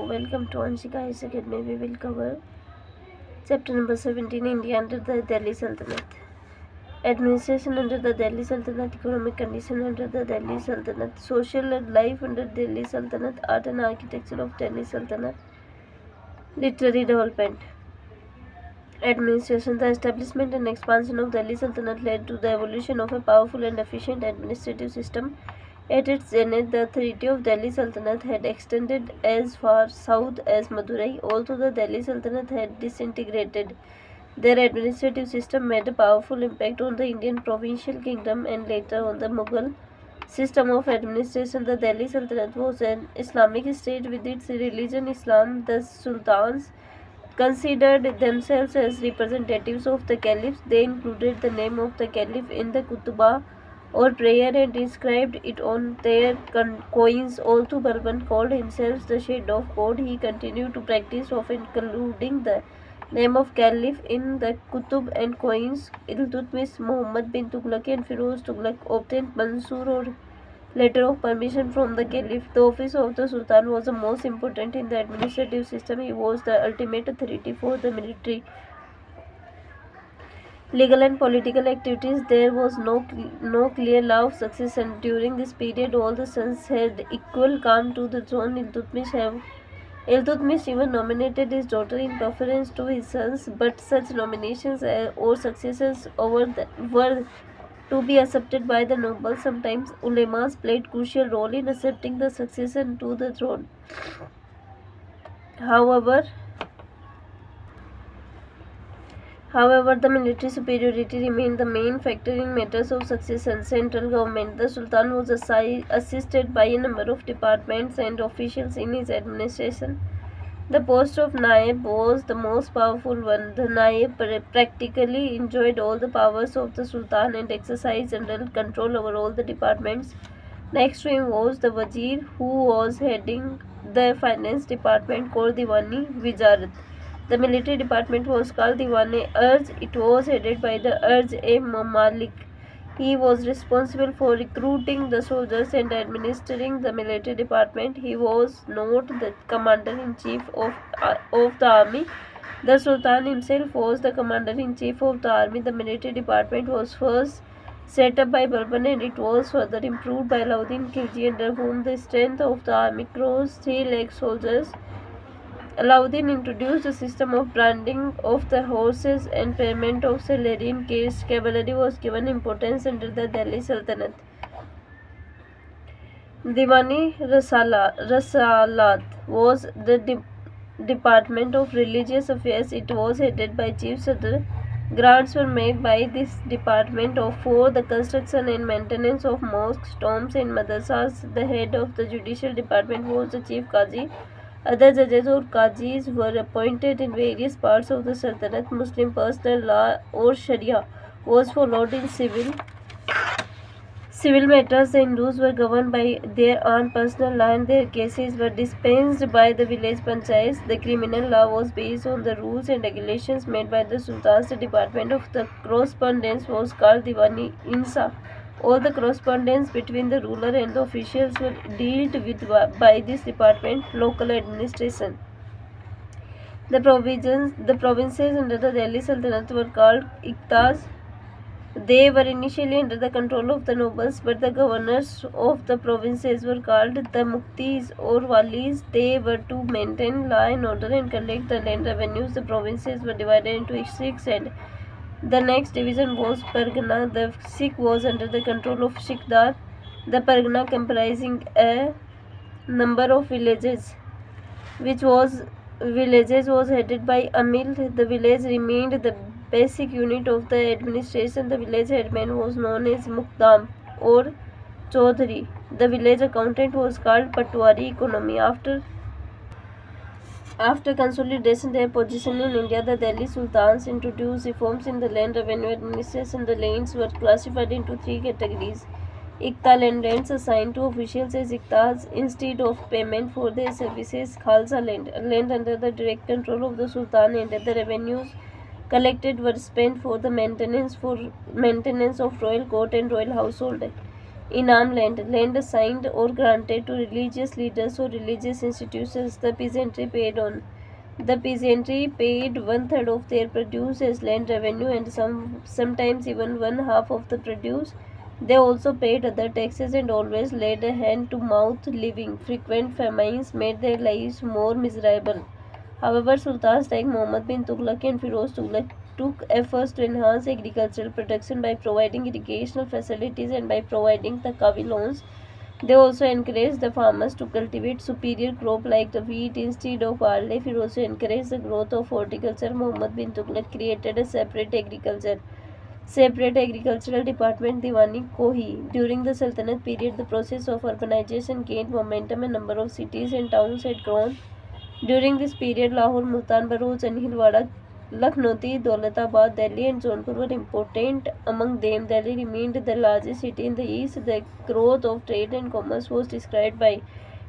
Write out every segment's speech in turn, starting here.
welcome to Anshika High Academy. We will cover chapter number 17, India under the Delhi Sultanate. Administration under the Delhi Sultanate, economic condition under the Delhi Sultanate, social life under Delhi Sultanate, art and architecture of Delhi Sultanate, literary development. Administration. The establishment and expansion of Delhi Sultanate led to the evolution of a powerful and efficient administrative system. At its zenith, the authority of Delhi Sultanate had extended as far south as Madurai. Although the Delhi Sultanate had disintegrated, their administrative system made a powerful impact on the Indian provincial kingdom and later on the Mughal system of administration. The Delhi Sultanate was an Islamic state with its religion Islam. The sultans considered themselves as representatives of the caliphs. They included the name of the caliph in the kutubah or prayer and inscribed it on their coins. Although Balban called himself the shade of God, he continued to practice of including the name of caliph in the kutub and coins. Iltutmish, Muhammad bin Tughlaq and Firoz Tughlaq obtained Mansur or letter of permission from the caliph. The office of the sultan was the most important in the administrative system. He was the ultimate authority for the military, legal and political activities. There was no clear law of succession. During this period, all the sons had equal claim to the throne. Iltutmish even nominated his daughter in preference to his sons, but such nominations or successions were to be accepted by the nobles. Sometimes ulemas played crucial role in accepting the succession to the throne. However, the military superiority remained the main factor in matters of succession. Central government. The Sultan was assisted by a number of departments and officials in his administration. The post of Naib was the most powerful one. The Naib practically enjoyed all the powers of the Sultan and exercised general control over all the departments. Next to him was the Wazir, who was heading the finance department called Diwani Wizarat. The military department was called Diwan-e-Arz. It was headed by the Arz-e-Mamalik. He was responsible for recruiting the soldiers and administering the military department. He was not the commander-in-chief of the army. The Sultan himself was the commander-in-chief of the army. The military department was first set up by Balban and it was further improved by Alauddin Khilji, under whom the strength of the army crossed 3 lakh soldiers. Alauddin introduced a system of branding of the horses and payment of salary in case cavalry was given importance under the Delhi Sultanate. Diwani Rasalat was the Department of Religious Affairs. It was headed by Chief Sadr. Grants were made by this department for the construction and maintenance of mosques, tombs and madrasas. The head of the judicial department was the Chief Qazi. Other judges or qazis were appointed in various parts of the Sultanate. Muslim personal law or Sharia was followed in civil matters. The Hindus were governed by their own personal law and their cases were dispensed by the village panchayats. The criminal law was based on the rules and regulations made by the sultans. The department of the correspondence was called Diwani Insa. All the correspondence between the ruler and the officials were dealt with by this department. Local administration. The provinces under the Delhi Sultanate were called Iqtas. They were initially under the control of the nobles, but the governors of the provinces were called the Muktis or Walis. They were to maintain law and order and collect the land revenues. The provinces were divided into 6 and the next division was Pargana. The Sikh was under the control of Sikhdar. The Pargana, comprising a number of villages, was headed by Amil. The village remained the basic unit of the administration. The village headman was known as Mukdam or Chaudhary. The village accountant was called Patwari. Economy. After consolidation their position in India, the Delhi Sultans introduced reforms in the land revenue administration. The lands were classified into 3 categories. Iqta land, lands assigned to officials as Iqtas instead of payment for their services. Khalsa land, land under the direct control of the Sultan, and the revenues collected were spent for the maintenance of royal court and royal household. Inam land assigned or granted to religious leaders or religious institutions. The peasantry paid one-third of their produce as land revenue and sometimes even one half of the produce. They also paid other taxes and always laid a hand-to-mouth living. Frequent famines made their lives more miserable. However, sultans like Muhammad bin Tughlaq and Firoz Tughlaq took efforts to enhance agricultural production by providing irrigational facilities and by providing Takawi loans. They also encouraged the farmers to cultivate superior crop like the wheat instead of barley. He also encouraged the growth of horticulture. Muhammad bin Tughlaq created a separate agricultural department, Diwani Kohi. During the Sultanate period, the process of urbanization gained momentum. A number of cities and towns had grown. During this period, Lahore, Multan, Bharuch, and Hilwara, Lakhnauti, Daulatabad, Delhi, and Jaunpur were important. Among them, Delhi remained the largest city in the east. The growth of trade and commerce was described by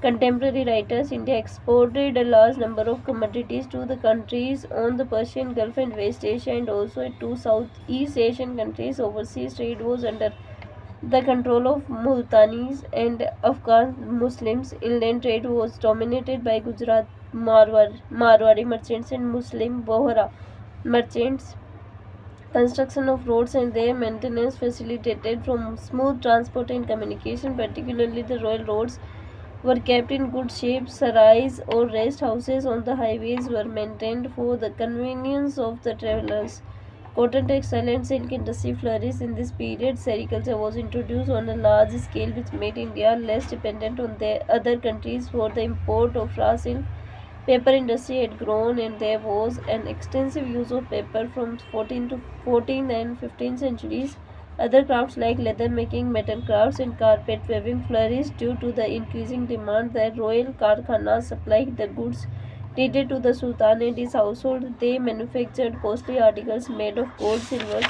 contemporary writers. India exported a large number of commodities to the countries on the Persian Gulf and West Asia, and also to Southeast Asian countries. Overseas trade was under the control of Multanis and Afghan Muslims. Inland trade was dominated by Gujarat Marwari merchants and Muslim Bohra merchants. Construction of roads and their maintenance facilitated from smooth transport and communication, particularly the royal roads were kept in good shape. Sarais or rest houses on the highways were maintained for the convenience of the travelers. Cotton, textile and silk industry flourished in this period. Sericulture was introduced on a large scale, which made India less dependent on the other countries for the import of raw silk. Paper industry had grown and there was an extensive use of paper from 14th and 15th centuries. Other crafts like leather making, metal crafts and carpet weaving flourished due to the increasing demand. The royal Karkhanas supplied the goods needed to the Sultan and his household. They manufactured costly articles made of gold, silver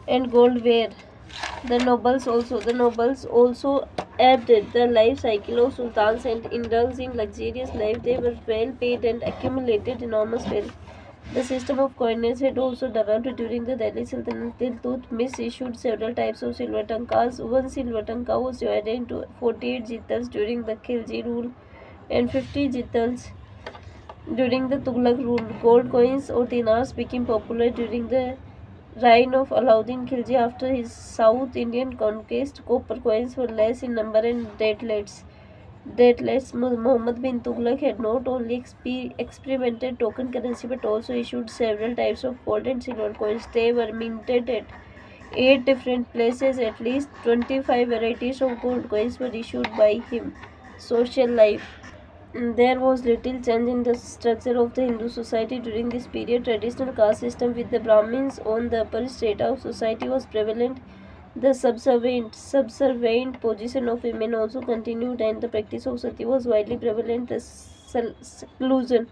and goldware. The nobles also aided the life cycle of sultans and indulged in luxurious life. They were well paid and accumulated enormous wealth. The system of coinage had also developed during the Delhi Sultanate. Tiltutmish issued several types of silver tankas. One silver tanka was divided into 48 jitals during the Khilji rule and 50 jitals during the Tughlaq rule. Gold coins or dinars became popular during the reign of Alauddin Khilji. After his South Indian conquest, copper coins were less in number and dateless. Muhammad bin Tughlaq had not only experimented token currency but also issued several types of gold and silver coins. They were minted at 8 different places. At least 25 varieties of gold coins were issued by him. Social life. There was little change in the structure of the Hindu society during this period. Traditional caste system with the Brahmins on the upper strata of society was prevalent. The subservient position of women also continued, and the practice of sati was widely prevalent. The seclusion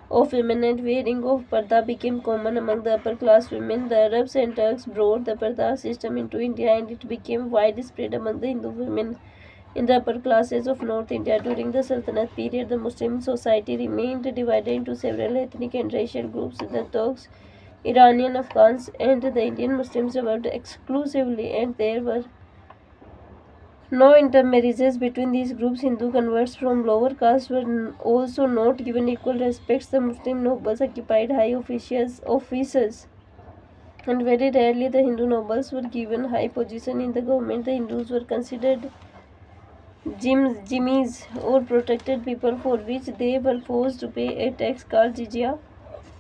of women and wearing of parda became common among the upper class women. The Arabs and Turks brought the parda system into India, and it became widespread among the Hindu women in the upper classes of North India. During the Sultanate period, the Muslim society remained divided into several ethnic and racial groups. The Turks, Iranian, Afghans, and the Indian Muslims developed exclusively, and there were no intermarriages between these groups. Hindu converts from lower castes were also not given equal respects. The Muslim nobles occupied high offices, and very rarely the Hindu nobles were given high position in the government. The Hindus were considered jimmis or protected people, for which they were forced to pay a tax called jizya.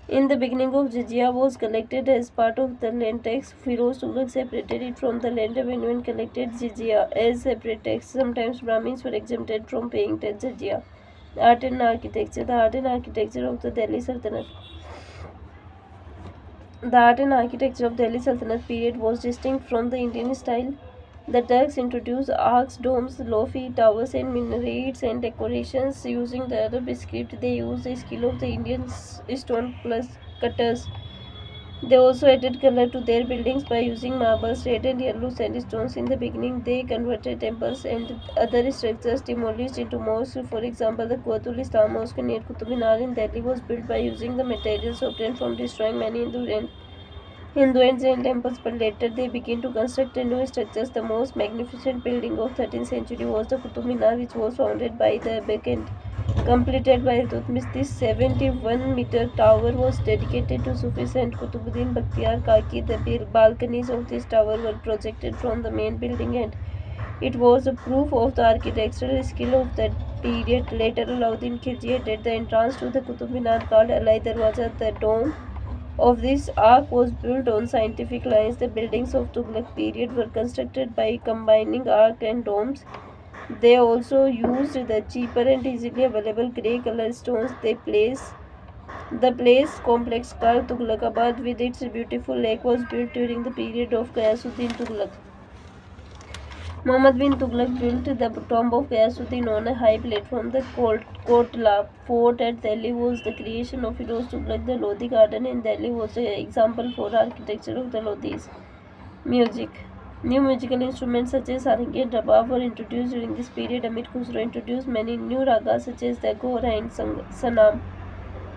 In the beginning of jizya was collected as part of the land tax. Firoz Tughlaq separated it from the land revenue and collected jizya as separate tax. Sometimes Brahmins were exempted from paying tax jizya. Art and architecture. The art and architecture of the Delhi Sultanate. The art and architecture of Delhi Sultanate period was distinct from the Indian style. The Turks introduced arcs, domes, lofty towers, and minarets and decorations using the Arab script. They used the skill of the Indian stone plus cutters. They also added color to their buildings by using marbles, red and yellow sandstones. In the beginning, they converted temples and other structures demolished into mosques. For example, the Quwatul Islam Mosque near Qutub Minar in Delhi was built by using the materials obtained from destroying many Hindu Hindu and Jain temples, but later they began to construct new structures. The most magnificent building of 13th century was the Qutub Minar, which was founded by the Aibac and completed by Iltutmish. This 71-meter tower was dedicated to Sufi Saint Qutbuddin Bakhtiyar Kaki. The balconies of this tower were projected from the main building, and it was a proof of the architectural skill of that period. Later, Alauddin Khilji added the entrance to the Qutub Minar called Alai Darwaza. The dome of this arch was built on scientific lines. The buildings of Tughlaq period were constructed by combining arch and domes. They also used the cheaper and easily available grey color stones. The place complex called Tughlaqabad with its beautiful lake was built during the period of Ghiyasuddin Tughlaq. Muhammad bin Tughlaq built the tomb of Ghiyasuddin on a high platform. The Kotla fort at Delhi was the creation of Firoz Tughlaq. The Lodi garden in Delhi was an example for architecture of the Lodhis. Music. New musical instruments such as sarangi and rabab were introduced during this period. Amir Khusro introduced many new ragas such as the Ghora and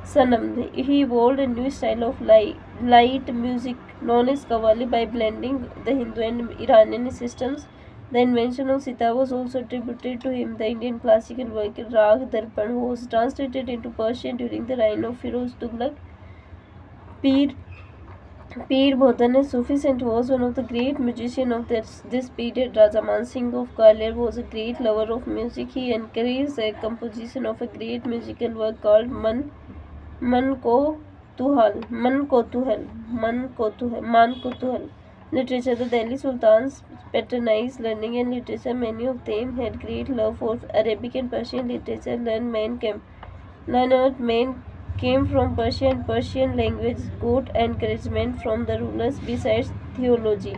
Sanam. He evolved a new style of light music known as Qawwali by blending the Hindu and Iranian systems. The invention of sitar was also attributed to him. The Indian classical work Rag Darpan was translated into Persian during the reign of Firoz Tughlaq. Pir Bhotan, a Sufi saint, was one of the great musicians of this period. Raja Man Singh of Gwalior was a great lover of music. He encouraged the composition of a great musical work called Man Ko Tuhal. Literature. The Delhi Sultans patronized learning and literature. Many of them had great love for Arabic and Persian literature. Learned men came from Persia, and Persian language got encouragement from the rulers. Besides theology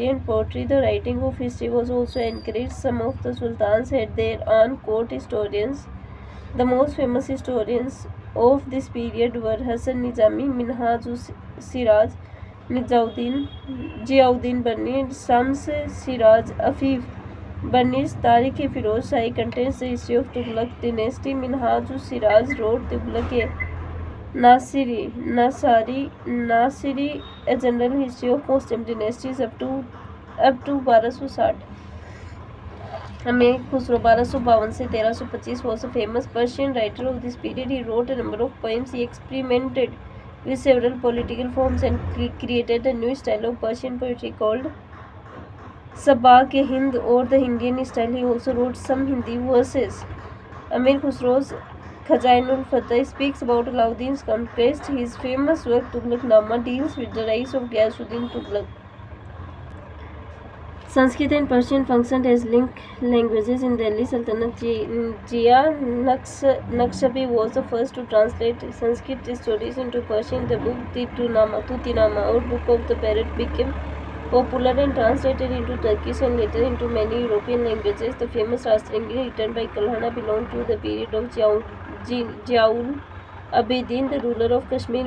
and poetry, the writing of history was also encouraged. Some of the sultans had their own court historians. The most famous historians of this period were Hasan Nizami, Minhaj-us-Siraj, Ziauddin Barni, and Shams Siraj Afif Barni's Tariq-e-Firoz-Shahi contains the history of Tughlaq dynasty. Minhaj-us-Siraj wrote Tughlaq Nasiri, a general history of Muslim dynasties up to 1260. Amir Khusro 1252 से 1325 was a famous Persian writer of this period. He wrote a number of poems. He experimented with several political forms and created a new style of Persian poetry called Sabak-e-Hind or the Indian style. He also wrote some Hindi verses. Amir Khusro's Khazain-ul-Fatah speaks about Alauddin's conquest. His famous work Tughlaq-Nama deals with the rise of Ghiyasuddin Tughlaq. Sanskrit and Persian functioned as link languages in Delhi Sultanate. Jia Naqshbandi was the first to translate Sanskrit stories into Persian. The book Tutinama or Book of the Parrot became popular and translated into Turkish and later into many European languages. The famous Rastrangi written by Kalhana belonged to the period of Ziaul Abedin, the ruler of Kashmir.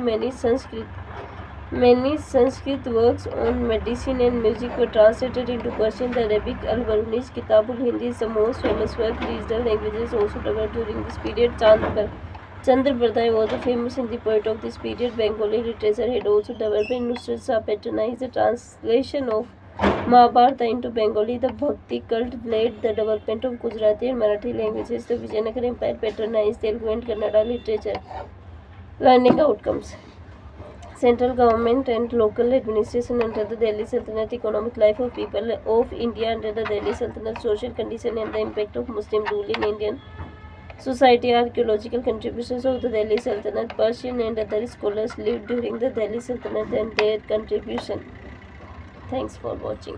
Many Sanskrit works on medicine and music were translated into Persian. The Arabic Al-Baruni's Kitab-ul-Hindi is the most famous work. Regional languages also developed during this period. Chandra Bardai was a famous Hindi poet of this period. Bengali literature had also developed, and Nusrat Shah patronized the translation of Mahabharata into Bengali. The Bhakti cult led the development of Gujarati and Marathi languages. The Vijayanagara Empire patronized Telugu and Kannada literature. Learning outcomes. Central government and local administration under the Delhi Sultanate. Economic life of people of India under the Delhi Sultanate. Social condition and the impact of Muslim rule in Indian society. Archaeological contributions of the Delhi Sultanate. Persian and other scholars lived during the Delhi Sultanate and their contribution. Thanks for watching.